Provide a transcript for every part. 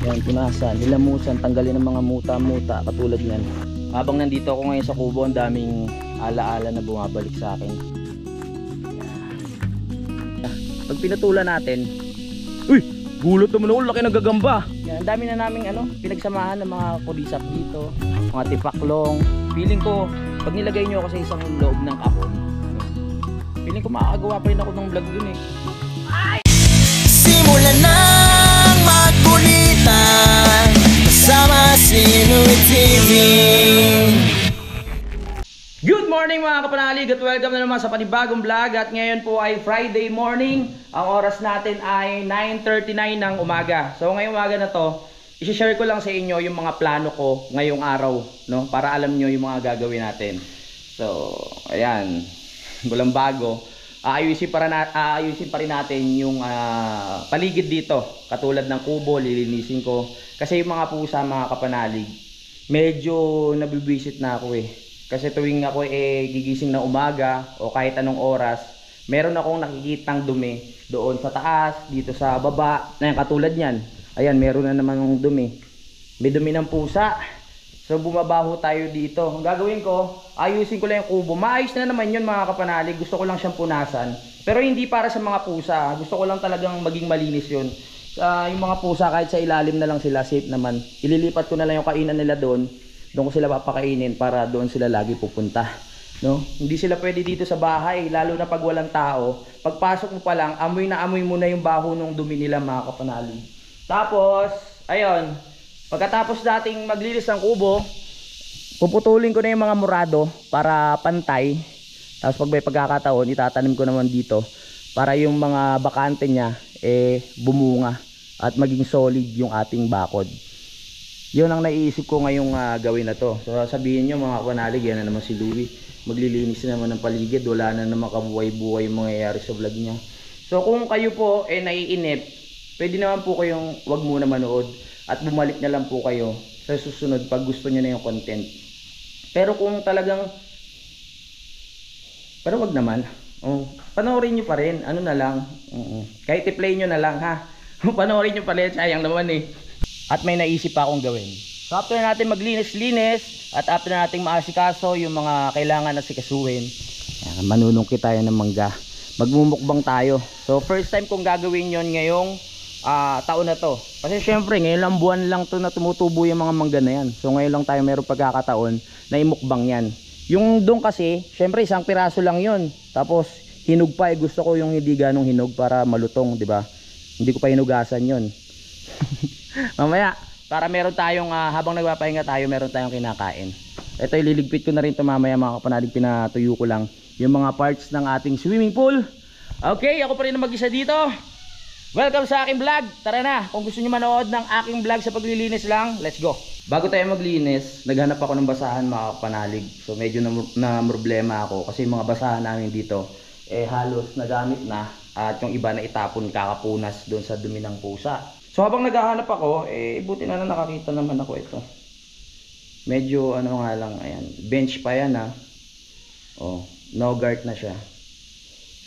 Yan, punasan, nilamusan, tanggalin ng mga muta-muta katulad niyan. Habang nandito ako ngayon sa kubo, ang daming ala-ala na bumabalik sa akin. Pag pinutulan natin, uy, gulat naman ako, laki ng gagamba. Yan, ang dami na naming pinagsamahan ng mga kulisap dito, mga tipaklong. Feeling ko, pag nilagay nyo ako sa isang loob ng kahon, feeling ko makakagawa pa rin ako ng vlog dun eh. Simulan ng magkulitan kasama si Louie TV. Good morning mga kapanalig at welcome na naman sa panibagong vlog. At ngayon po ay Friday morning. Ang oras natin ay 9:39 ng umaga. So ngayong umaga na to, i-share ko lang sa inyo yung mga plano ko ngayong araw, no? Para alam nyo yung mga gagawin natin. So, ayan, walang bago. Aayusin pa rin natin yung paligid dito. Katulad ng kubo, lilinisin ko. Kasi yung mga pusa, mga kapanalig, medyo nabibisit na ako eh. Kasi tuwing ako gigising na umaga o kahit anong oras, meron akong nakikitang dumi doon sa taas, dito sa baba. Ayan, katulad niyan. Ayan, meron na naman ng dumi. May dumi ng pusa. So bumabaho tayo dito. Ang gagawin ko, ayusin ko lang yung kubo. Maayos na naman yun mga kapanalig. Gusto ko lang siyang punasan. Pero hindi para sa mga pusa. Gusto ko lang talagang maging malinis yun. Yung mga pusa kahit sa ilalim na lang sila, safe naman. Ililipat ko na lang yung kainan nila doon. Doon ko sila papakainin para doon sila lagi pupunta, no? Hindi sila pwede dito sa bahay, lalo na pag walang tao. Pagpasok mo pa lang, amoy na amoy mo na yung baho ng dumi nila mga kapanalig. Tapos, ayun, pagkatapos dating maglinis ng kubo, puputulin ko na yung mga murado para pantay. Tapos pag may pagkakataon, itatanim ko naman dito para yung mga bakante niya bumunga at maging solid yung ating bakod. Yun ang naiisip ko ngayong gawin na to. So sabihin nyo mga kapanalig, yan na naman si Louie. Maglilinis na naman ng paligid. Wala na naman kabuhay-buhay yung mangyayari sa vlog niya. So kung kayo po naiinip, pwede naman po kayong wag muna manood. At bumalik na lang po kayo sa susunod pag gusto nyo na yung content. Pero kung talagang, pero wag naman. Panoorin nyo pa rin. Ano na lang. Kahit i-play nyo na lang ha. Panoorin nyo pa rin. Sayang naman eh. At may naisip pa akong gawin. So after natin maglinis-linis at after natin maasikaso yung mga kailangan na sikasuhin, manunungkit tayo ng mangga. Magmumukbang tayo. So first time kong gagawin yon ngayong taon na to. Kasi syempre ngayon lang buwan lang to na tumutubo yung mga mangga na yan. So ngayon lang tayo mayroong pagkakataon na imukbang yan. Yung doon kasi, syempre isang piraso lang yon. Tapos hinog pa, gusto ko yung hindi ganong hinog para malutong, di ba? Hindi ko pa hinugasan yon. Mamaya, para meron tayong habang nagpapahinga tayo, meron tayong kinakain. Ito ililigpit ko na rin ito mamaya mga kapanalig, pinatuyo ko lang yung mga parts ng ating swimming pool. Okay, ako pa rin mag-isa dito. Welcome sa aking vlog. Tara na, kung gusto niyo manood ng aking vlog sa paglilinis lang, let's go. Bago tayo maglinis, naghanap ako ng basahan mga kapanalig. So medyo na problema ako kasi yung mga basahan namin dito halos nagamit na at yung iba na itapon kakapunas doon sa dumi ng pusa. So habang naghahanap ako, buti na nakakita naman ako ito. Medyo ano nga lang, ayan, bench pa yan no-gart na siya.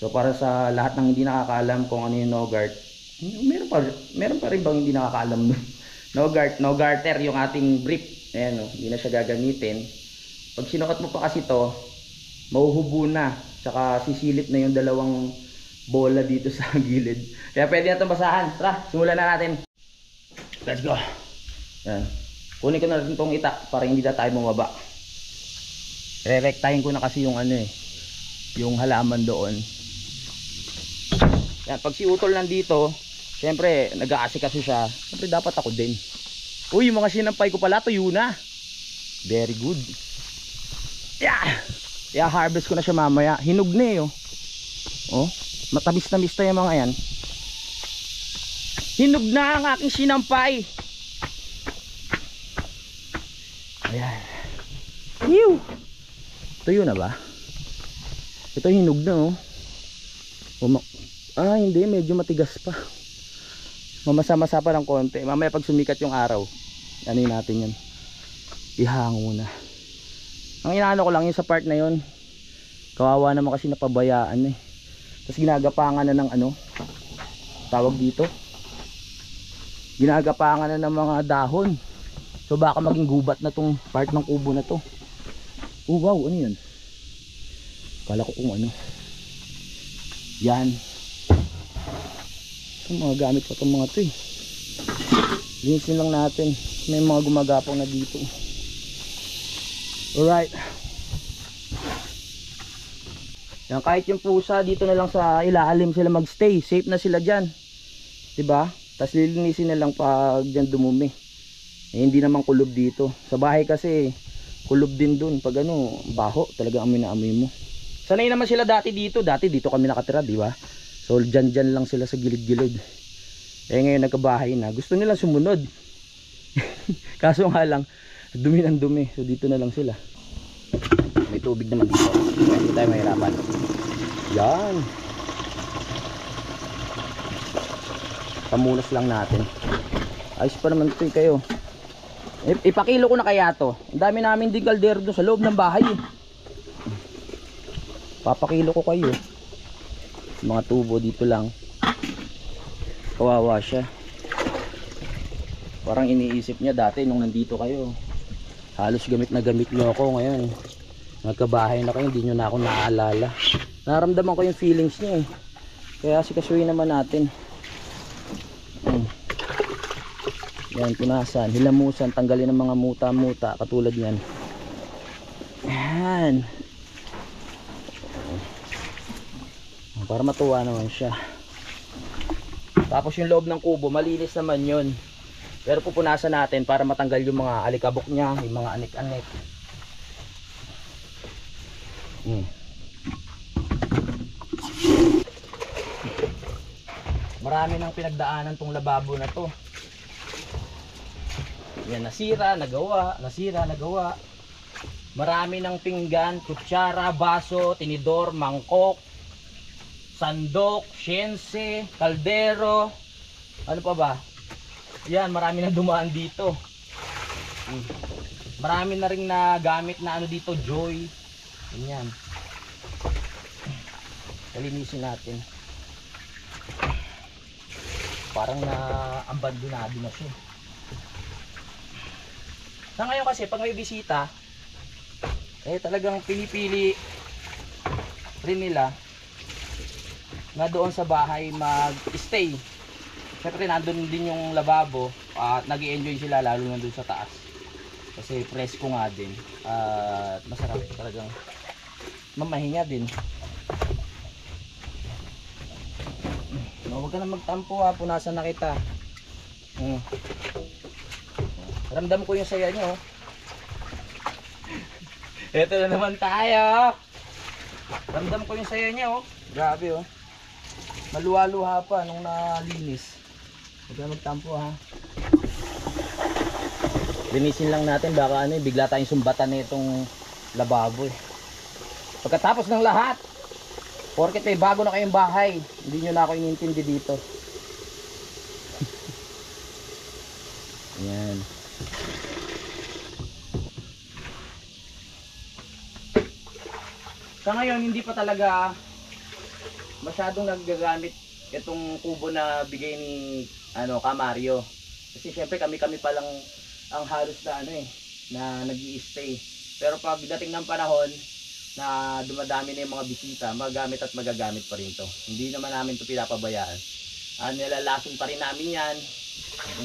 So para sa lahat ng hindi nakakaalam kung ano yung no-gart, meron pa rin bang hindi nakakaalam nun? No-garter yung ating brief. Ayan hindi na siya gagamitin. Pag sinuot mo pa kasi to, mauhubo na. Tsaka sisilip na yung dalawang bola dito sa gilid. Kaya pwede na itong basahan. Tara, simulan na natin. Let's go. Yan. Kunin ko na rin itong itak para hindi na tayo bumaba. Re-rectahin ko na kasi yung yung halaman doon. Yan, pag si Utol nandito, syempre nag-aasikaso siya. Syempre dapat ako din. Uy, yung mga sinampay ko pala tuyo na. Very good. Yeah, harvest ko na siya mamaya. Hinog na matamis na yung mga yan. Hinog na ang aking sinampay. Ayan. Ew. Tuyo na ba? Ito hinog na hindi, medyo matigas pa. Mamasa-masa pa ng konti. Mamaya pag sumikat yung araw, ano natin yan, ihango na. Ang inaano ko lang yung sa part na yon, kawawa naman kasi napabayaan Tapos ginagapangan na ng tawag dito, ginagapangan na ng mga dahon. So baka maging gubat na tong part ng kubo na to. Oh wow, ano yun? Kala ko kung ano. Yan. Yung mga gamit pa itong mga to eh. Linisin lang natin. May mga gumagapang na dito. Alright. Yan, kahit yung pusa dito na lang sa ilalim sila magstay. Safe na sila dyan. Diba? Tapos lilinisin na lang pag dyan dumumi. Eh, hindi naman kulob dito. Sa bahay kasi kulob din dun. Pag ano, baho. Talaga amoy na amoy mo. Sanay naman sila dati dito. Dati dito kami nakatira, diba? So dyan lang sila sa gilid-gilid. Eh ngayon nagkabahay na. Gusto nila sumunod. Kaso nga lang, dumi ng dumi. So dito na lang sila. May tubig naman dito. Hindi tayo mahirapan. Yan. Pamunas lang natin. Ayos pa naman ito kayo. Ipakilo ko na kaya to. Ang dami namin din kaldero doon sa loob ng bahay. Papakilo ko kayo. Mga tubo dito lang. Kawawa siya. Parang iniisip niya dati nung nandito kayo. Halos gamit na gamit nyo ako ngayon. Nagkabahay na kayo, hindi nyo na ako naaalala. Naramdaman ko yung feelings niya eh. Kaya sikasuhin naman natin. Yan, punasan, hilamusan, tanggalin ng mga muta-muta katulad niyan. Yan. Para matuwa naman siya. Tapos yung loob ng kubo, malinis naman yun. Pero pupunasan natin para matanggal yung mga alikabok niya, yung mga anik-anik. Marami nang pinagdaanan tong lababo na to. Yan, nasira, nagawa, nasira, nagawa. Marami ng pinggan, kutsara, baso, tinidor, mangkok, sandok, syense, kaldero, ano pa ba? Yan, marami na dumaan dito. Marami na rin na gamit na ano dito, joy. Yan. Kalinisin natin. Parang na abandonado na siya. Sa ngayon kasi pag may bisita, eh talagang pinipili rin nila na doon sa bahay mag-stay. Siyempre nandun din yung lababo at nag-i-enjoy sila lalo nandun sa taas. Kasi presko nga din at masarap talagang mamahinga din. No, huwag ka na magtampo ha, punasan na kita. Ramdam ko yung saya nyo. Ito na naman tayo. Ramdam ko yung saya nyo. Grabe oh. Maluwa-luha pa nung nalinis. Huwag ka na magtampo ha. Linisin lang natin baka ano, bigla tayong sumbatan na itong lababo eh. Pagkatapos ng lahat, porket may bago na kayong bahay, hindi nyo na ako inintindi dito. Ayan. Sa ngayon hindi pa talaga masyadong nagagamit itong kubo na bigay ni Kamario. Kasi syempre kami pa lang ang halos na na nag-i-stay. Pero pag dating ng panahon na dumadami na yung mga bisita, magamit at magagamit pa rin to. Hindi naman namin to pinapabayaan. Nilalason pa rin namin yan.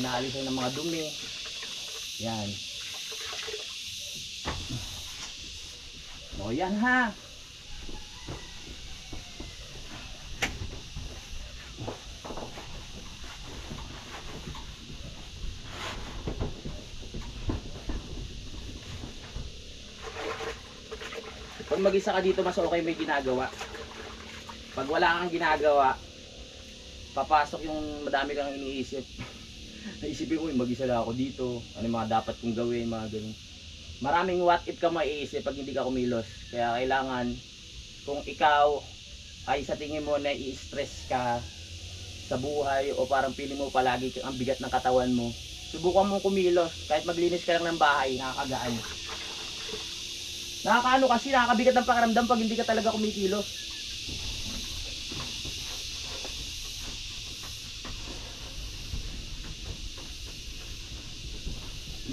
Inaalisan ng mga dumi. Yan. O yan ha. Pag mag-isa ka dito, mas okay may ginagawa. Pag wala kang ginagawa, papasok yung madami kang iniisip. Naisipin mo, mag-isa lang ako dito. Ano yung mga dapat kong gawin, mga ganun. Maraming what if ka maiisip pag hindi ka kumilos. Kaya kailangan, kung ikaw ay sa tingin mo na i-stress ka sa buhay o parang pili mo palagi ang bigat ng katawan mo, subukan mo kumilos. Kahit maglinis ka lang ng bahay, nakakagaan. Nakakaano kasi, nakakabigat ng pakiramdam pag hindi ka talaga kumikilos.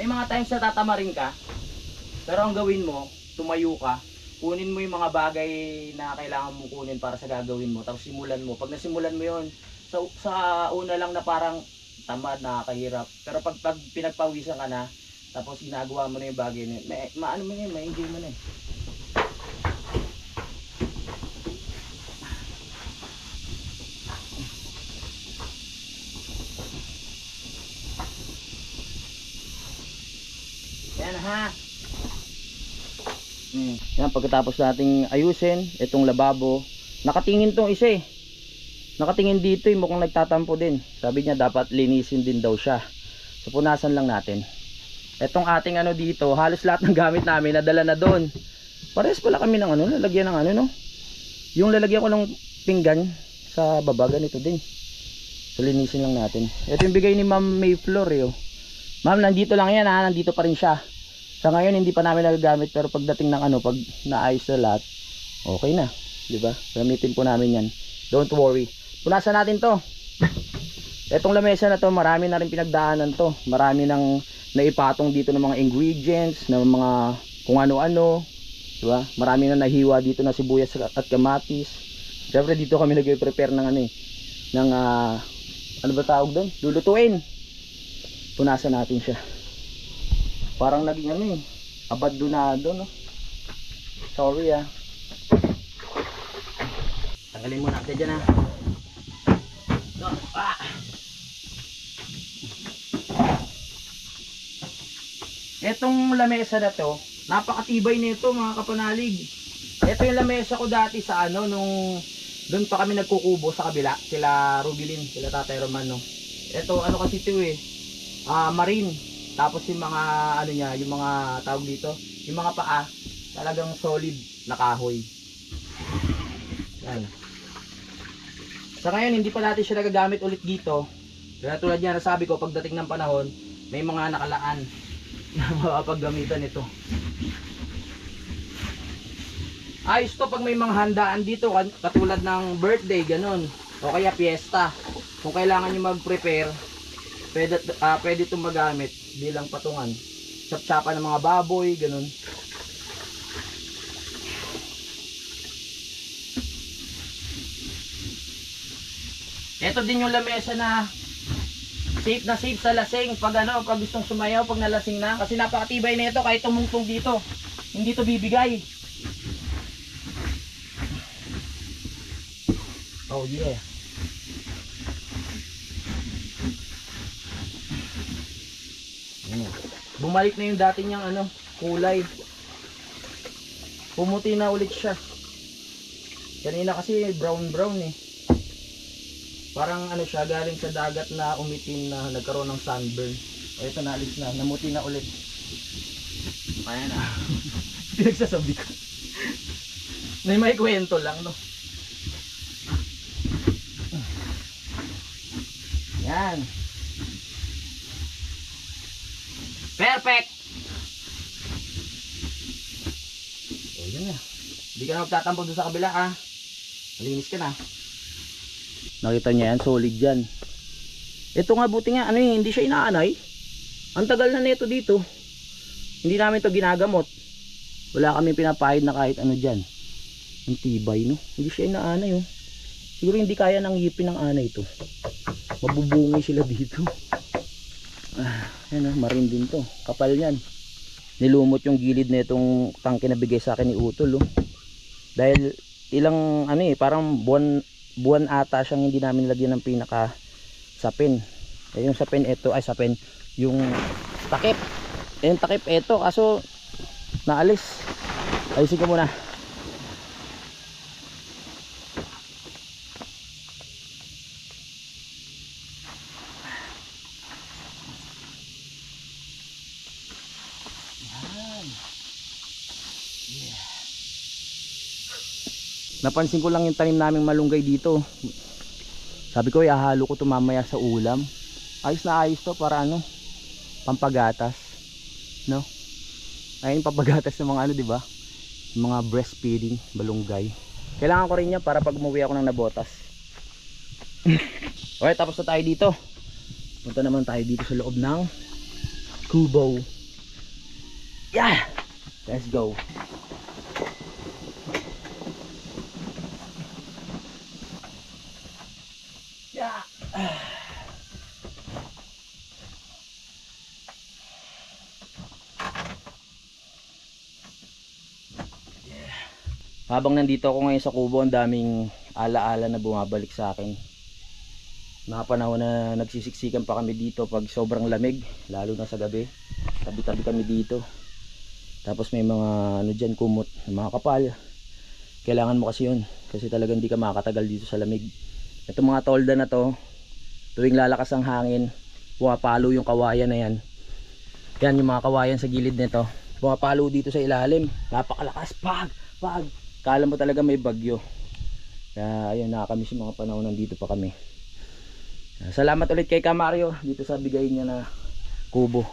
may mga times na tatamarin ka. Pero ang gawin mo, tumayo ka. Kunin mo yung mga bagay na kailangan mo kunin para sa gagawin mo. Tapos simulan mo. Pag nasimulan mo yun, sa una lang na parang tamad, nakakahirap. Pero pag pinagpawisan ka na, tapos ginagawa mo na yung bagay na yun, maano mo yun, ma-enjoy mo na eh. Yan ha. Yan, pagkatapos nating ayusin itong lababo, nakatingin tong isa eh. Nakatingin dito eh, mukhang nagtatampo din. Sabi niya dapat linisin din daw siya. So punasan lang natin. Etong ating ano dito, halos lahat ng gamit namin nadala na doon. Parehas pala kami ng ano, lalagyan ng ano no. Yung lalagyan ko ng pinggan sa baba, ganito din. So linisin lang natin. Ito yung bigay ni Ma'am Mayfloor eh. Oh. Ma'am, nandito lang yan ha, nandito pa rin siya. Sa ngayon hindi pa namin nagagamit, pero pagdating ng ano, pag naayos na lahat, okay na, 'di ba? Gamitin po namin 'yan. Don't worry. Punasan natin 'to. Etong lamesa na 'to, marami na rin pinagdaanan 'to. Marami nang naipatong dito ng mga ingredients, ng mga kung ano-ano, 'di ba? Marami na nahiwa dito na sibuyas at kamatis. Siyempre dito kami nagpe-prepare ng ano eh, ng ano ba tawag doon? Lulutuin. Punasan natin siya. Parang naging ano eh, abandonado no. Sorry ah. Tanggalin muna natin dyan ah. Etong lamesa na to, napakatibay nito mga kapanalig. Ito yung lamesa ko dati sa ano, nung doon pa kami nagkukubo sa kabila, sila Rubilin, sila Tatay Roman no. Ito ano kasi ito eh, marine. Tapos yung mga ano niya, yung mga tawag dito, yung mga paa, talagang solid na kahoy. Yan. Sa ngayon hindi pa natin siya nagagamit ulit dito. Kaya tulad niya nasabi ko, pagdating ng panahon, may mga nakalaan na mapapaggamitan ito. Ayos to pag may mga handaan dito, katulad ng birthday, ganun. O kaya fiesta. Kung kailangan nyo mag-prepare, pwede itong magamit bilang patungan. Chap-chapan ng mga baboy, ganun. Ito din yung lamesa na safe sa lasing pag ano, pag gustong sumayaw pag nalasing na, kasi napakatibay nito kahit tumungtong dito. Hindi to bibigay. Oh yeah. Bumalik na yung dati niyang ano, kulay. Pumuti na ulit siya. Kanina kasi brown eh. Parang ano siya, galing sa dagat na umitim na nagkaroon ng sunburn. O ito naalis na, namuti na ulit. Kaya na. Pinagsasabi ko. May kwento lang no. Yan. Perfect. O yun na. Hindi ka na magtatampo doon sa kabila ah. Malinis ka na. Nakita niya yan, solid yan. Ito nga buti nga, ano hindi siya inaanay. Ang tagal na nito dito. Hindi namin to ginagamot. Wala kami pinapahid na kahit ano dyan. Ang tibay no. Hindi siya inaanay oh. Siguro hindi kaya ng ngipin ng anay ito. Mabubungi sila dito. Yan marine din to, kapal yan. Nilumot yung gilid na itong tangke na bigay sa akin ni Utol dahil ilang ano parang buwan ata siyang hindi namin lagyan ng pinaka sapin. Yung sapin ito ay sapin, yung takip. Yung takip ito kaso naalis. Ayusin ko muna. Napansin ko lang yung tanim naming malunggay dito. Sabi ko ihahalo ko ito mamaya sa ulam. Ayos na ayos to para ano, pampagatas no. Ayun pampagatas ng mga ano diba, yung mga breastfeeding malunggay. Kailangan ko rin yan para pag umuwi ako ng nabotas. Okay, tapos na tayo dito. Punta naman tayo dito sa loob ng Kubo. Yeah! Let's go. Yeah! Habang nandito ako ngayon sa Kubo, ang daming alaala na bumabalik sa akin. Mga panahon na nagsisiksikan pa kami dito pag sobrang lamig, lalo na sa gabi. Tabi-tabi kami dito. Tapos may mga ano dyan, kumot, mga kapal. Kailangan mo kasi yun, kasi talagang hindi ka makakatagal dito sa lamig. Itong mga tolda na to, tuwing lalakas ang hangin, pumapalo yung kawayan na yan. Yan yung mga kawayan sa gilid nito, pumapalo dito sa ilalim. Napakalakas, pag. Kala mo talaga may bagyo. Kaya ayun, nakakamiss yung mga panahon nandito pa kami. Salamat ulit kay Kamario dito sa bigay niya na kubo.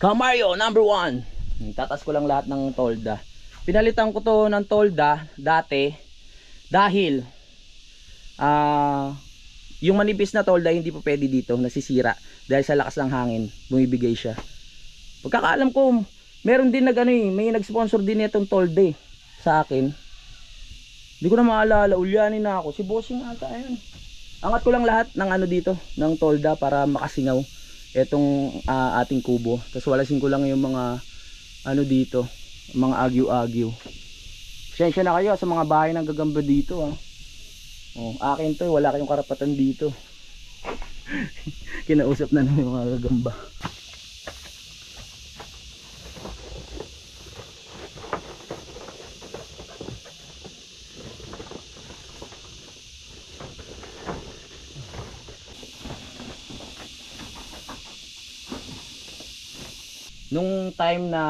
Kamario number 1. Tatas ko lang lahat ng tolda. Pinalitan ko to ng tolda dati dahil yung manipis na tolda hindi pa pwede dito, nasisira dahil sa lakas ng hangin, bumibigay siya. Pagkakaalam ko, meron din may nag-sponsor din itong tolda sa akin. Hindi ko na maalala, ulyanin na ako. Si Bossing ata, ayun. Angat ko lang lahat ng ano dito, ng tolda para makasingaw etong ating kubo. Tapos walasin ko lang yung mga ano dito, mga agyo-agyo. Pasensya na kayo sa mga bahay ng gagamba dito ha. Oh, akin to, wala kayong karapatan dito. Kinausap na ng mga gagamba. Nung time na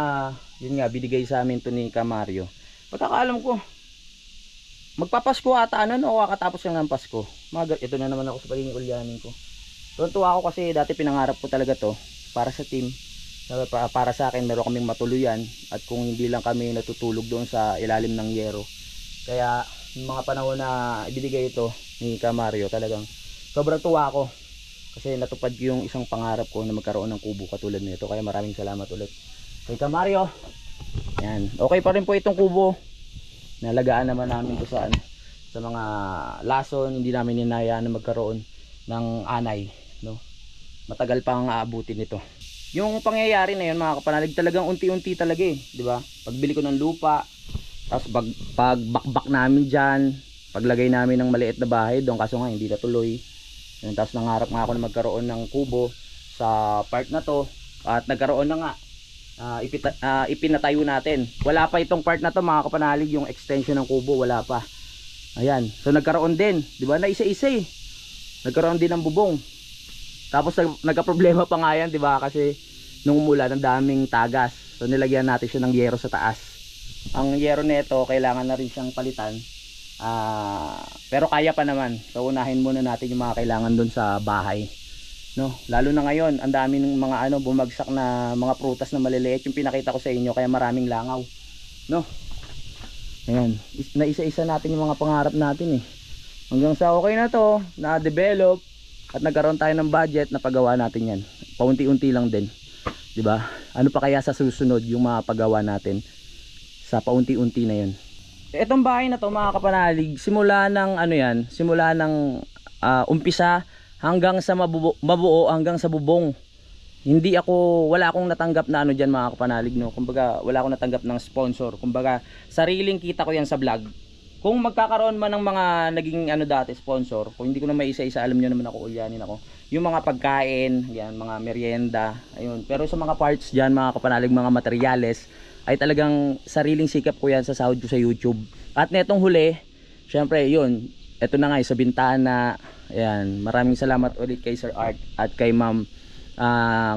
yun nga binigay sa amin to ni Kamario, pagkakaalam ko magpapasko ata o kakatapos lang ng Pasko. Ito na naman ako sa pagiging ulyanin ko. Tuwa ako kasi dati pinangarap ko talaga to para sa team, para sa akin. Meron kaming matuluyan at kung hindi lang kami natutulog doon sa ilalim ng yero. Kaya yung mga panahon na ibinigay ito ni Kamario, talagang sobrang tuwa ako. Kasi natupad ko yung isang pangarap ko na magkaroon ng kubo katulad nito. Kaya maraming salamat ulit kay Kamario. Yan. Okay pa rin po itong kubo. Nalagaan naman namin ito sa mga lason. Hindi namin hinayaan na magkaroon ng anay. No? Matagal pang aabutin ito. Yung pangyayari na yun mga kapanalig, talagang unti-unti talaga diba? Pagbili ko ng lupa, tapos pagbakbak namin dyan, paglagay namin ng maliit na bahay doon, kaso nga hindi natuloy. Tapos nangarap nga ako na magkaroon ng kubo sa part na to at nagkaroon na nga. Ipinatayo natin. Wala pa itong part na to mga kapanalig, yung extension ng kubo wala pa. Ayan, so nagkaroon din, di ba, na isa-isa nagkaroon din ng bubong. Tapos nagka-problema pa nga yan, di ba, kasi nung umulan ang daming tagas. So nilagyan natin siya ng yero sa taas. Ang yero nito kailangan na rin siyang palitan. Pero kaya pa naman. So unahin muna natin yung mga kailangan doon sa bahay, no? Lalo na ngayon, ang dami ng mga bumagsak na mga prutas na maliliit, yung pinakita ko sa inyo, kaya maraming langaw, no? Ayan, na isa-isa natin yung mga pangarap natin hanggang sa okay na to, na-develop at nagkaroon tayo ng budget na pagawa natin yan. Paunti-unti lang din, di ba? Ano pa kaya sa susunod yung mga pagawa natin sa paunti-unti na yun. Itong bahay na to mga kapanalig, simula ng umpisa hanggang sa mabuo hanggang sa bubong. Wala akong natanggap na diyan mga kapanalig, no. Kumbaga wala akong natanggap ng sponsor. Kumbaga sariling kita ko yan sa vlog. Kung magkakaroon man ng mga naging dati sponsor, kung hindi ko na maisa-isa, alam niyo naman ako, ulyanin ako. Yung mga pagkain, yan, mga merienda, ayun. Pero sa mga parts diyan mga kapanalig, mga materyales, ay talagang sariling sikap ko yan sa sahod ko sa YouTube. At netong huli, syempre yun, eto na nga sa bintana. Ayan, maraming salamat ulit kay Sir Art at kay Ma'am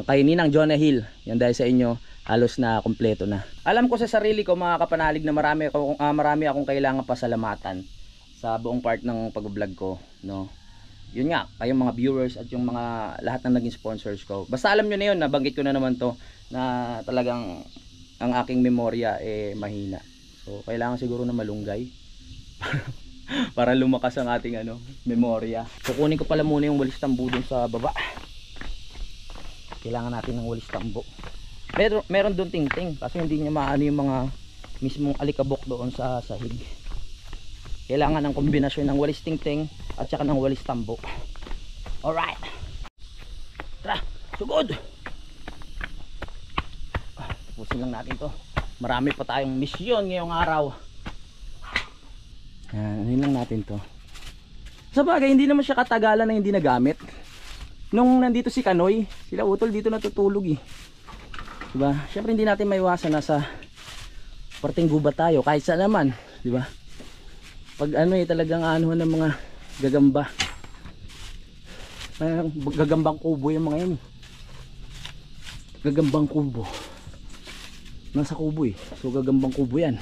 kay Ninang Jonah Hill. Yan, dahil sa inyo halos na kompleto na. Alam ko sa sarili ko mga kapanalig na marami akong kailangan pasalamatan sa buong part ng pag-vlog ko, no. Yun nga, kayong mga viewers at yung mga lahat ng naging sponsors ko. Basta alam nyo na yun, nabanggit ko na naman to, na talagang ang aking memorya mahina. So kailangan siguro na malunggay para lumakas ang ating memorya. Kukunin ko pala muna yung walis tambu dun sa baba. Kailangan natin ng walis tambo. Meron doon tingting kasi hindi niya maano yung mga mismong alikabok doon sa sahig. Kailangan ng kombinasyon ng walis tingting at saka ng walis tambo. Alright, tara, sugod. Tapusin lang natin to. Marami pa tayong misyon ngayong araw. Yan lang natin to. Sa bagay, hindi naman siya katagalan na hindi nagamit. Nung nandito si Kanoy, sila Utol dito natutulog eh. Diba? Syempre hindi natin maiwasan na sa parting gubat tayo kahit saan naman, diba? Pag ano eh, talagang ano ng mga gagamba. Gagambang kubo yung mga yan eh. Gagambang kubo. Nasa kubo eh. So gagambang kubo yan.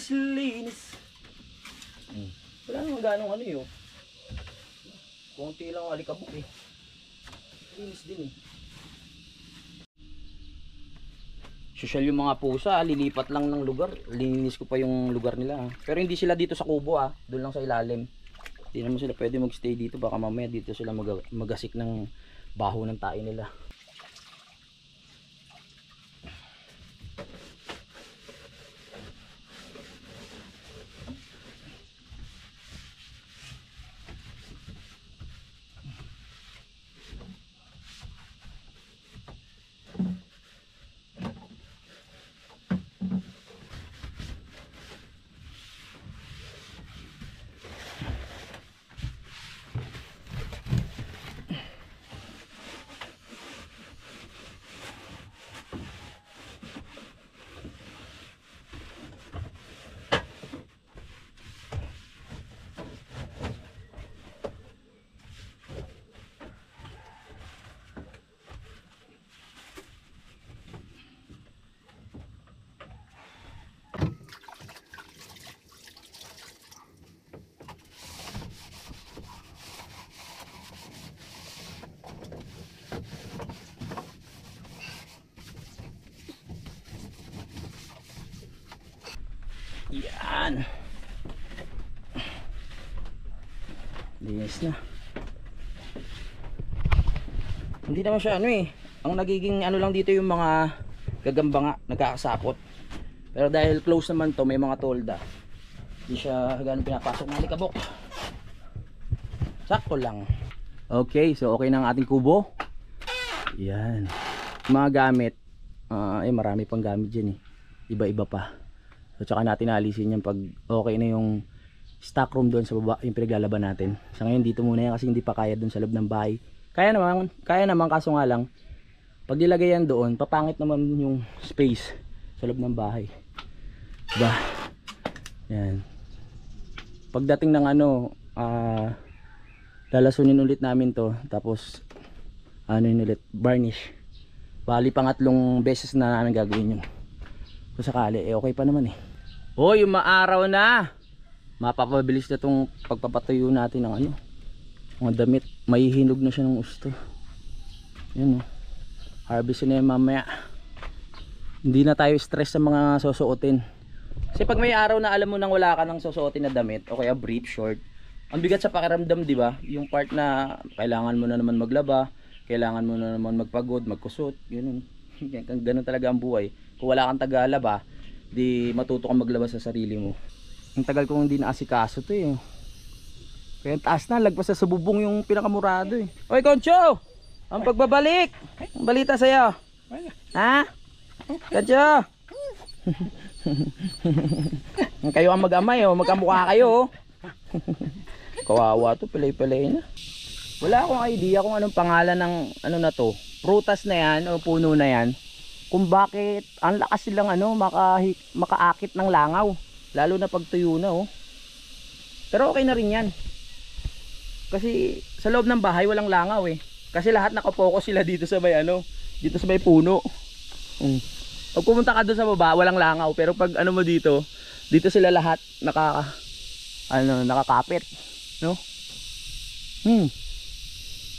Linis. Wala naman ganong ano yun. Kunti lang alikabok eh. Linis din eh. Social yung mga pusa, lilipat lang ng lugar. Linis ko pa yung lugar nila. Pero hindi sila dito sa kubo doon lang sa ilalim. Hindi naman sila pwede magstay dito, baka mamaya dito sila magasik ng baho ng tae nila. Yan. Linis na. Hindi naman siya ano eh. Ang nagiging ano lang dito yung mga gagamba nga, nagkakasakot. Pero dahil close naman to, may mga tolda. Hindi siya ganun pinapasok ng alikabok. Sakto lang. Okay, so okay na ang ating kubo. Yan. Mga gamit. Marami pang gamit dyan eh. Iba-iba pa. So tsaka natin alisin yan pag okay na yung stock room doon sa baba, yung pinaglalaban natin. Sa ngayon dito muna yan kasi hindi pa kaya doon sa loob ng bahay. Kaya naman kaso nga lang pag nilagay yan doon, papangit naman yung space sa loob ng bahay. Diba? Yan. Pagdating ng lalasunin ulit namin to, tapos yun ulit, varnish. Bali pangatlong beses na namin gagawin yun. Kung sakali, okay pa naman eh. Oh, yung maaraw na. Mapapabilis na itong pagpapatuyo natin ng mga damit. May hinog na siya ng gusto. Yan oh. Harvest na yan mamaya. Hindi na tayo stress sa mga susuotin. Kasi pag may araw na alam mo nang wala ka ng susuotin na damit, o kaya brief, short, ang bigat sa pakiramdam, di ba? Yung part na kailangan mo na naman maglaba, kailangan mo na naman magpagod, magkusot, ganun. Ganun talaga ang buhay. Kung wala kang tagalaba, di matuto kang maglaba sa sarili mo. Ang tagal kong hindi naasikaso to eh. Kaya taas na, lagpas sa bubong yung pinakamurado eh. Oy Concho! Ang pagbabalik! Ang balita sa'yo. Ha? Concho! Kayo ang mag-amay oh, magkamukha kayo oh. Kawawa to, pilay-pilay na. Wala akong idea kung anong pangalan ng na to. Prutas na yan o puno na yan. Kung bakit ang lakas silang makaakit ng langaw, lalo na pag tuyo na oh. Pero okay na rin yan. Kasi sa loob ng bahay walang langaw eh. Kasi lahat nakapokus sila dito sa may ano, dito sa may puno. Pag pumunta ka doon sa baba, walang langaw. Pero pag ano mo dito, dito sila lahat nakakapit. No?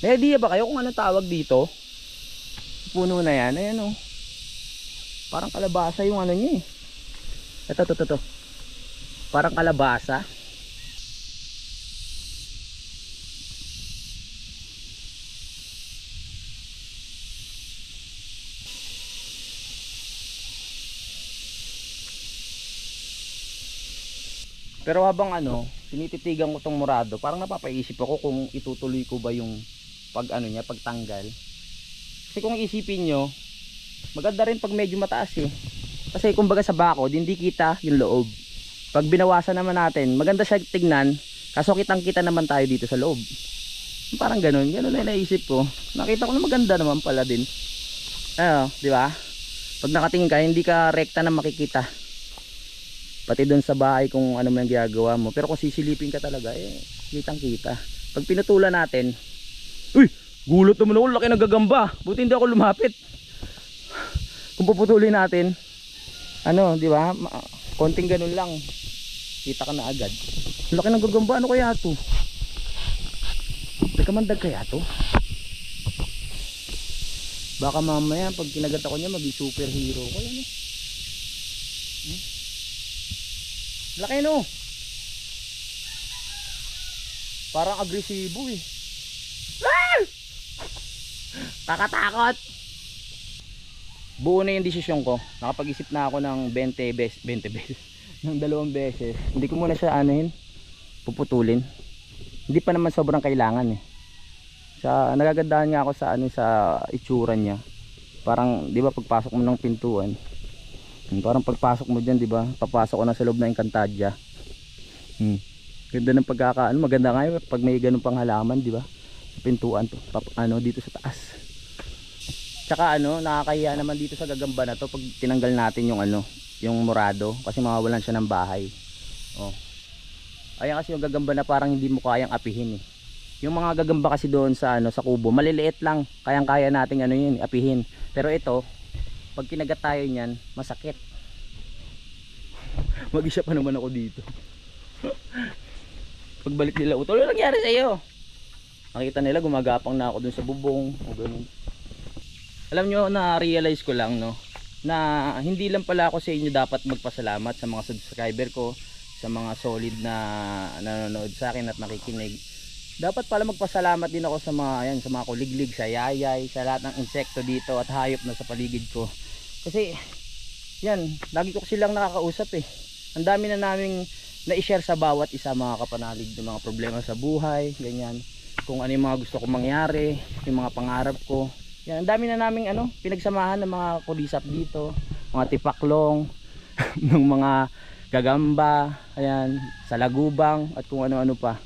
May idea ba kayo kung anong tawag dito? Puno na yan. Ayan o. Parang kalabasa yung ano niya eh. Ito. Parang kalabasa. Pero habang tinititigan ko tong murado, parang napapaisip ako kung itutuloy ko ba yung pagtanggal. Kasi kung isipin nyo, maganda rin pag medyo mataas eh. Kasi kumbaga sa bakod, hindi kita yung loob. Pag binawasan naman natin, maganda siya tignan, kaso kitang-kita naman tayo dito sa loob. Parang ganun na naisip ko. Nakita ko na maganda naman pala din. Di ba? Pag nakatingin ka, hindi ka rekta na makikita. Pati doon sa bahay kung ano man ginagawa mo. Pero kung sisilipin ka talaga, kitang-kita. Pag pinutulan natin, uy! Gulot naman ako, laki ng gagamba. Buti hindi ako lumapit. Kung puputulin natin, di ba? Konting ganun lang. Kita ka na agad. Laki ng gagamba, ano kaya to? Nagkamandag kaya to? Baka mamaya pag kinagat ako niya, maging superhero ko yan eh. Laki no. Parang agresibo eh. Kakatakot. Buo na yung desisyon ko. Nakapag-isip na ako ng 20 beses ng 2 beses. Hindi ko muna siya puputulin. Hindi pa naman sobrang kailangan eh. Nagagandahan nga ako sa itsura niya. Parang 'di ba pagpasok mo ng pintuan, parang pagpasok mo diyan, 'di ba? Papasok ko na sa loob ng Encantadia. Ganda ng pagkakaano, maganda nga yun pag may ganung pang halaman, 'di ba? Sa pintuan to, dito sa taas. Tsaka nakakahiya naman dito sa gagamba na to pag tinanggal natin yung murado kasi mawawalan siya ng bahay. Ayan kasi yung gagamba na parang hindi mo kayang apihin eh. Yung mga gagamba kasi doon sa kubo, maliliit lang, kayang-kaya nating yun, apihin. Pero ito, pag kinagat tayo niyan, masakit. Mag-isa pa naman ako dito. Pagbalik nila, utol, ano nangyari sa iyo? Nakita nila gumagapang na ako dun sa bubong o ganun. Alam nyo, na-realize ko lang na hindi lang pala ako sa inyo dapat magpasalamat sa mga subscriber ko, sa mga solid na nanonood sa akin at nakikinig. Dapat pala magpasalamat din ako sa mga kuliglig, sa yayay, sa lahat ng insekto dito at hayop na sa paligid ko. Kasi yan, lagi ko silang nakakausap eh. Ang dami na naming na-share sa bawat isa, mga kapanalig, ng mga problema sa buhay, ganyan. Kung ano yung mga gusto kong mangyari, yung mga pangarap ko. Yan, ang dami na naming pinagsamahan ng mga kulisap dito, mga tipaklong, ng mga gagamba, ayan, sa lagubang at kung ano-ano pa.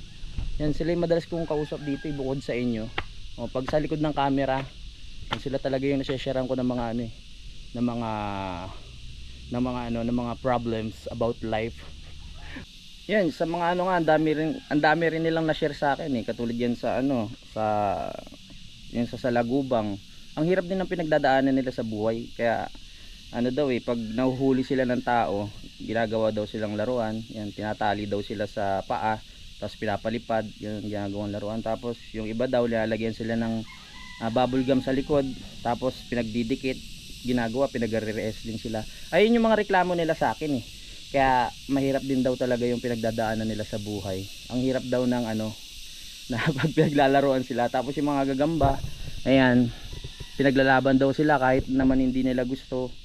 Yan, sila yung madalas kong kausap dito, bukod sa inyo. Pag sa likod ng camera, yan, sila talaga yung nasesharean ko ng mga ng mga problems about life. Yan, sa mga ang dami rin nilang na-share sa akin eh, katulad yan sa sa lagubang. Ang hirap din ng pinagdadaanan nila sa buhay, kaya pag nahuhuli sila ng tao, ginagawa daw silang laruan. Yan, tinatali daw sila sa paa, tapos pinapalipad, yung ginagawang laruan. Tapos yung iba daw lalagyan sila ng bubble gum sa likod, tapos pinagdidikit, pinagre-wrestling sila. Ayun yung mga reklamo nila sa akin eh. Kaya mahirap din daw talaga yung pinagdadaanan nila sa buhay. Ang hirap daw ng na pag pinaglalaruan sila. Tapos yung mga gagamba, ayan, pinaglalaban daw sila kahit naman hindi nila gusto.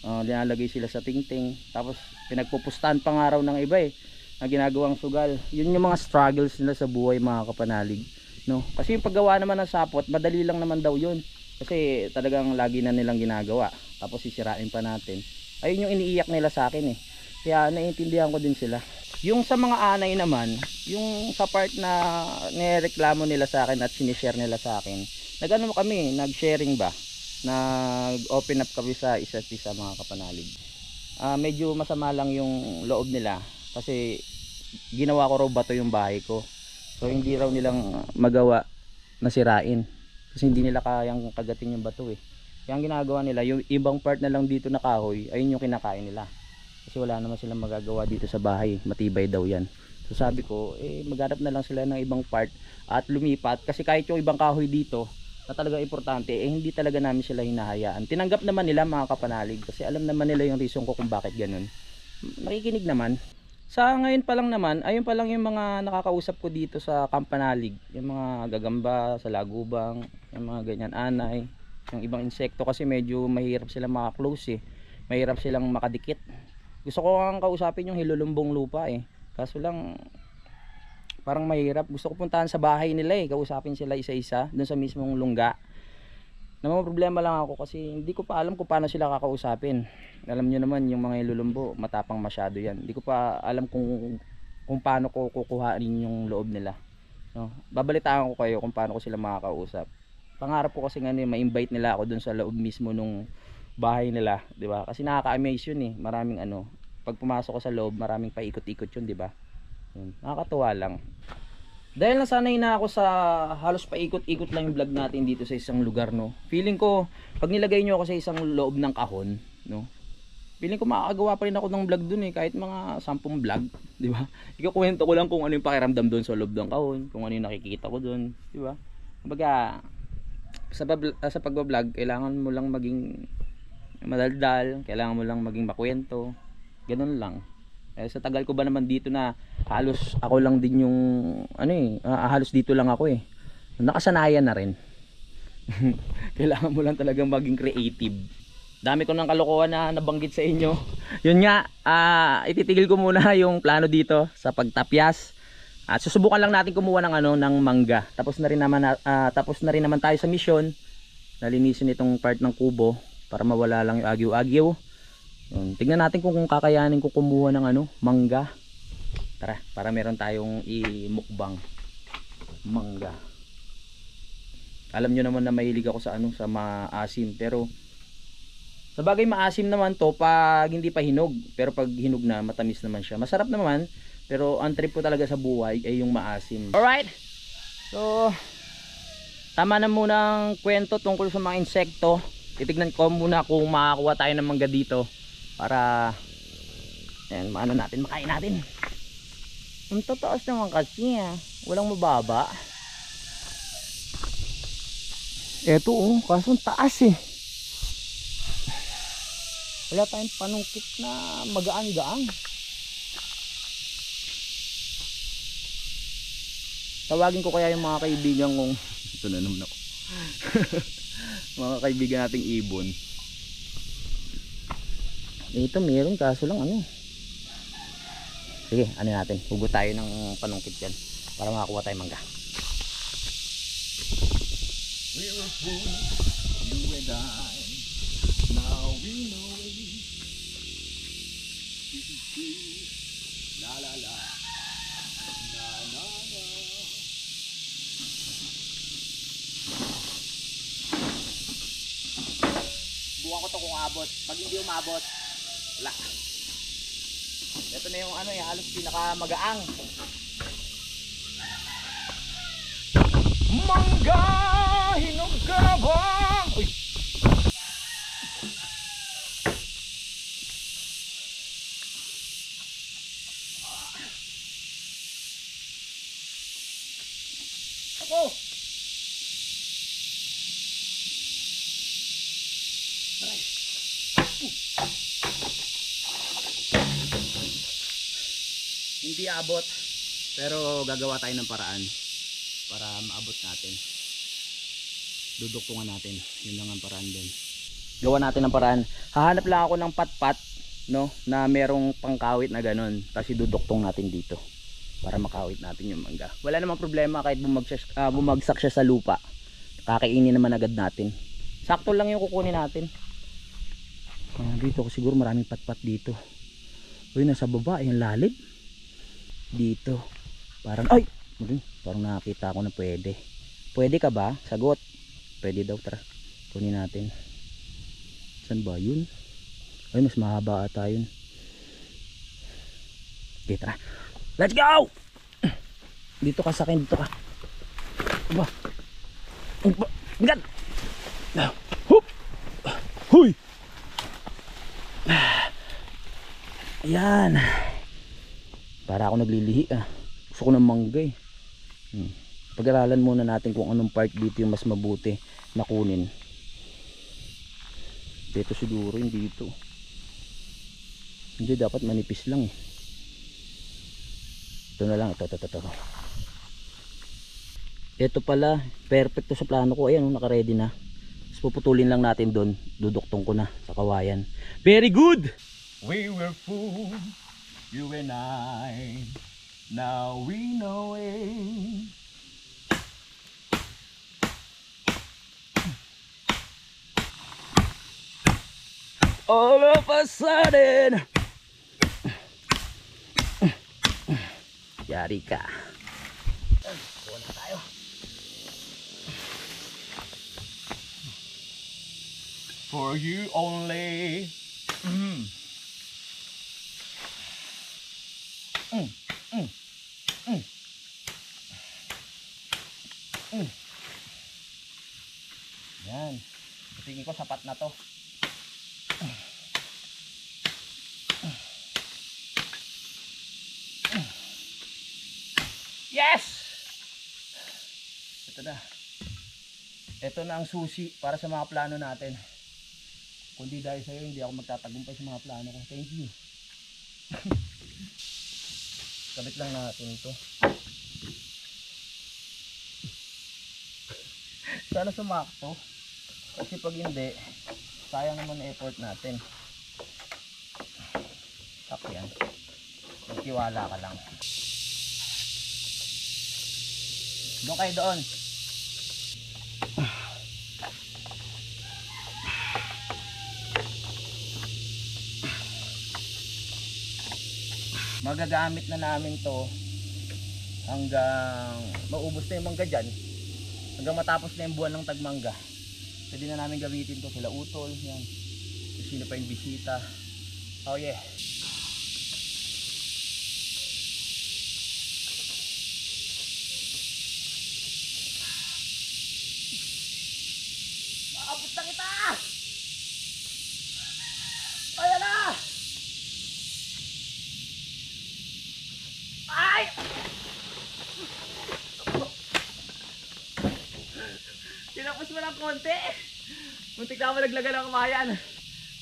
Linalagay sila sa tingting. Tapos pinagpupustahan pa nga raw ng iba eh, na ginagawang sugal. Yun yung mga struggles nila sa buhay, mga kapanalig, no? Kasi yung paggawa naman ng sapot, madali lang naman daw yun. Kasi talagang lagi na nilang ginagawa. Tapos sisirain pa natin. Ayun yung iniiyak nila sa akin eh. Kaya naiintindihan ko din sila. Yung sa mga anay naman, yung sa part na nireklamo nila sa akin at sinishare nila sa akin, nag-sharing ba? Nag-open up kami sa isa't isa, mga kapanalig. Medyo masama lang yung loob nila kasi ginawa ko raw bato yung bahay ko. So hindi raw nilang magawa na sirain kasi hindi nila kayang kagatin yung bato eh. Kaya ang ginagawa nila, yung ibang part na lang dito na kahoy, ayun yung kinakain nila. Kasi wala naman silang magagawa dito sa bahay, matibay daw yan. So sabi ko, maghanap na lang sila ng ibang part at lumipat. Kasi kahit yung ibang kahoy dito na talaga importante, hindi talaga namin sila hinahayaan. Tinanggap naman nila mga kapanalig kasi alam naman nila yung reason ko kung bakit ganun. Nakikinig naman. Sa ngayon pa lang naman, ayun pa lang yung mga nakakausap ko dito sa Kampanalig. Yung mga gagamba, sa lagubang, yung mga ganyan, anay, yung ibang insekto kasi medyo mahirap silang maka-close eh. Mahirap silang makadikit. Gusto ko ang kausapin yung hilulumbong lupa eh. Kaso lang parang mahirap. Gusto ko puntahan sa bahay nila eh. Kausapin sila isa-isa doon sa mismong lungga. Namang problema lang ako kasi hindi ko pa alam kung paano sila kakausapin. Alam nyo naman yung mga ilulumbo, matapang masyado yan. Hindi ko pa alam kung paano ko kukuhain yung loob nila. No? Babalitaan ko kayo kung paano ko sila makakausap. Pangarap ko kasi nga ma-invite nila ako doon sa loob mismo nung bahay nila, 'di ba? Kasi nakaka-amaze yun eh. Maraming pag pumasok ko sa loob, maraming paikot-ikot yun, 'di ba? Nakakatuwa lang. Dahil nasanay na ako sa halos paikot-ikot lang yung vlog natin dito sa isang lugar, no. Feeling ko pag nilagay niyo ako sa isang loob ng kahon, no. Feeling ko makakagawa pa rin ako ng vlog dun eh, kahit mga 10 vlog, 'di ba? Ikukuwento ko lang kung ano yung pakiramdam doon sa loob ng kahon, kung ano yung nakikita ko doon, 'di ba? Kumbaga sa pagba-vlog, kailangan mo lang maging madaldal, kailangan mo lang maging makwento. Ganun lang. Sa tagal ko ba naman dito na halos ako lang din yung halos dito lang ako eh. Nakasanayan na rin. Kailangan mo lang talagang maging creative. Dami ko ng kalokohan na nabanggit sa inyo. Yun nga, ititigil ko muna yung plano dito sa pagtapyas. At susubukan lang natin kumuha ng mangga. Tapos na rin naman tayo sa mission. Nalinisin itong part ng kubo para mawala lang yung agyo-agyo. Tingnan natin kung kakayanin ko kumuha ng mangga. Tara, para meron tayong i-mukbang mangga. Alam nyo naman na mahilig ako sa sa maasim, pero sa bagay maasim naman to pag hindi pa hinog, pero pag hinog na matamis naman siya. Masarap naman, pero ang trip ko talaga sa buhay ay yung maasim. Alright, so tama na munang kwento tungkol sa mga insekto. Titignan ko muna kung makakuha tayo ng mangga dito para makain natin. Ang tataas naman kasi walang mababa. Eto kaso ang taas eh. Wala tayong panungkit na magaan-gaan. Tawagin ko kaya yung mga kaibigan kong ito na naman ako. Mga kaibigan nating ibon. Ito meron kaso lang sige, natin, hugot tayo ng panungkit yan para makakuha tayo mangga. We were fools, you and I. Now we know it. La la la. Na na na. Buwan ko to kung abot. Pag hindi umabot, wala. Ito na yung halos pinakamagaang mangga. Hinog ka na ba? Uy. Ako. Hindi abot, pero gagawa tayo ng paraan para maabot natin. Duduktungan natin, yun lang ang paraan din. Gawa natin ng paraan. Hahanap lang ako ng patpat, no, na merong pangkawit na ganun, tapos iduduktong natin dito para makawit natin yung mangga. Wala namang problema kahit bumagsak siya sa lupa, kakainin naman agad natin. Sakto lang yung kukunin natin. Dito ko siguro maraming patpat dito. Uy, nasa baba yung lalim dito. Parang parang nakita ko na pwede ka ba? Sagot, pwede daw. Tara, kunin natin. Saan ba yun? Ay, mas mahaba ata yun. Okay, tara. Let's go! Dito ka sa akin, dito ka. Aba. Aba. Bigat! Hup! Huy! Ayan. Para ako naglilihi ah. Gusto ko ng mangga eh. Pag-aralan muna natin kung anong part dito yung mas mabuti na kunin. Dito siguro yung dito. Hindi, dapat manipis lang eh. Ito na lang, ito. Ito pala, perfect to sa plano ko. Ayan, naka-ready na. Tapos puputulin lang natin doon. Duduktong ko na sa kawayan. Very good! We were fools, you and I. Now we know it. All of a sudden, yari ka. Kuha na tayo. For you only. Yan. Tingin ko sapat na to. Yes! Ito na. Ito na ang susi para sa mga plano natin. Kundi dahil sa'yo, hindi ako magtatagumpay sa mga plano ko. Thank you. Kabit lang natin ito. Sana sumakto. Kasi pag hindi, sayang naman effort natin. Tap yan. Magtiwala ka lang. Doon kayo doon. Magagamit na namin to hanggang maubos na yung mangga dyan. Hanggang matapos na yung buwan ng tagmangga. Pwede na namin gamitin to. Sila utol. Yan. Sino pa yung bisita. Oh yeah. Maabot na kita! Ayan na! Ay! Tinapos mo ng konti. Muntik na ako malaglagan ng kamayan.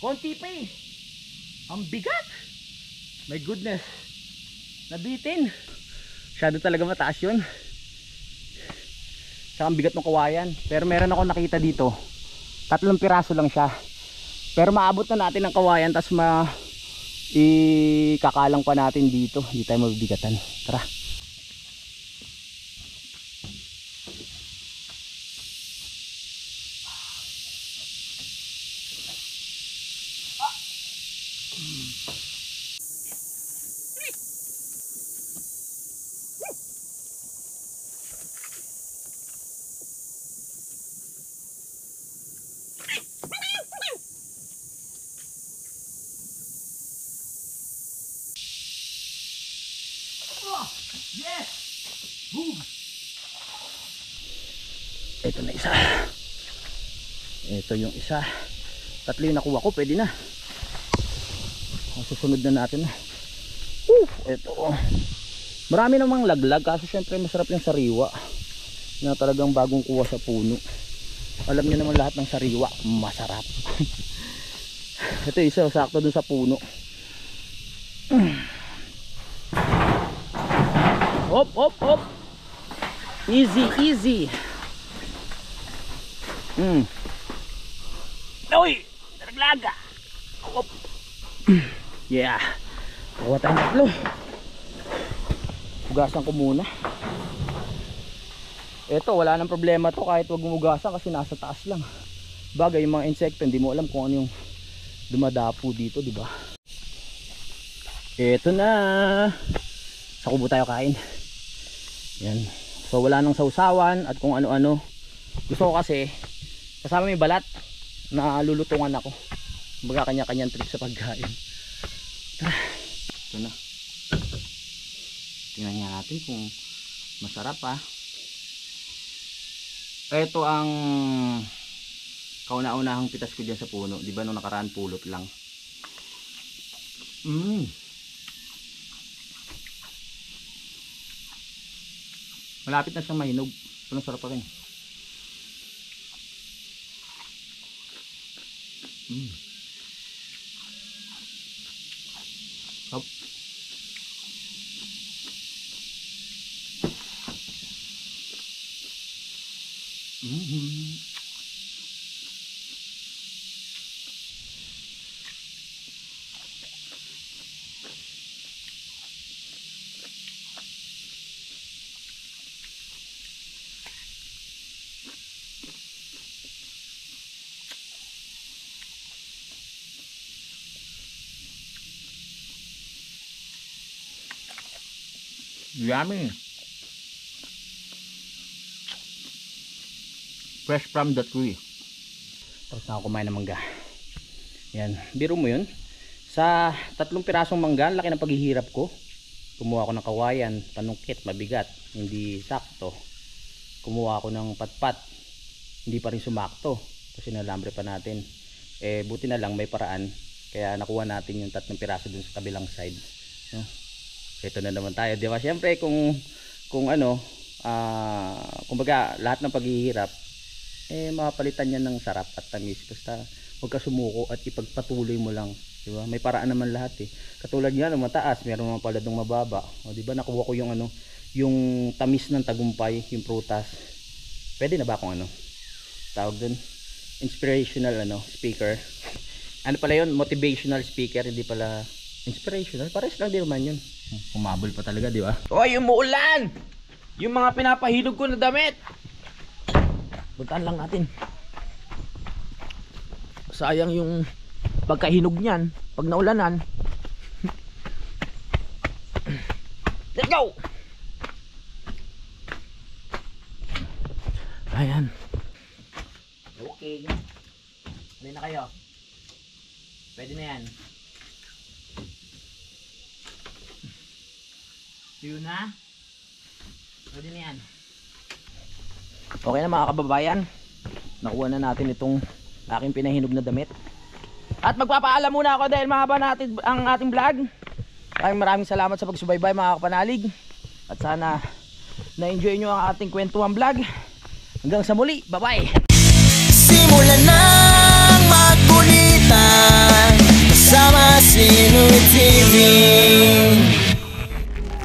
Konti pa eh. Ang bigat. My goodness. Nabitin. Masyado talaga mataas yun. Saka ang bigat ng kawayan. Pero meron ako nakita dito. 3 piraso lang siya. Pero maabot na natin ang kawayan. Tapos ikakalang pa natin dito. Hindi tayo mabibigatan. Tara. Yes! Boom! Ito na isa. Ito yung isa. 3 yung nakuha ko, pwede na. Susunod na natin. Ito. Marami namang laglag, kaso syempre masarap yung sariwa. Na talagang bagong kuha sa puno. Alam niyo naman lahat ng sariwa, masarap. Ito isa, sakto dun sa puno. Hop, hop, hop. Easy, easy. Uy, naglaga. Hop. Yeah. Kuha tayong 3. Hugasan ko muna. Ito, wala nang problema to kahit wag mo hugasan kasi nasa taas lang. Bagay yung mga insekto, hindi mo alam kung ano yung dumadapo dito, di ba? Ito na. Sa kubo tayo kain. Yan. So wala nang sausawan at kung ano-ano. Gusto ko kasi kasama may balat na lulutungan ako. Baga kanya-kanyang trip sa pagkain. Tara. Ito na. Tingnan nga natin kung masarap ah. Ito ang kauna-unahang pitas ko dyan sa puno. Di ba nung nakaraan pulot lang. Malapit na siyang mahinog. Pero sarap pa rin. Sarap. Yummy. Fresh from the tree. Tapos na ako kumain ng mangga. Yan, biro mo yun. Sa 3 pirasong mangga, laki ng paghihirap ko. Kumuha ako ng kawayan, panungkit, mabigat, hindi sakto. Kumuha ako ng patpat, hindi pa rin sumakto. Kasi nalambre pa natin. Buti na lang may paraan. Kaya nakuha natin yung 3 piraso dun sa kabilang side. No? Ito na naman tayo, di ba? Siyempre kung ano, kumbaga lahat ng paghihirap mapalitan niya ng sarap at tamis. Basta huwag ka sumuko at ipagpatuloy mo lang, di ba? May paraan naman lahat eh. Katulad niya ng mataas, meron naman pala dong mababa. O di ba nakuha ko yung ano, yung tamis ng tagumpay, yung prutas. Pwede na ba akong ano? Tawag dun, inspirational speaker. Ano pala yun? Motivational speaker, hindi pala inspirational. Pares lang din naman yun. Humabol pa talaga, di ba? Hoy, umuulan! Yung mga pinapahinog ko na damit. Puntaan lang natin. Sayang yung pagkahinog niyan pag naulanan. Let's go! Ayan. Okay. Ano na kayo? Pwede na yan. Yun na. Pwede na yan. Okay na mga kababayan. Nakuha na natin itong aking pinahinog na damit. At magpapaalam muna ako dahil mahaba natin ang ating vlog. Maraming salamat sa pagsubaybay mga kapanalig. At sana na-enjoy nyo ang ating kwentuhan vlog. Hanggang sa muli. Bye-bye. Simulan ng magkulitan kasama si Inuit TV.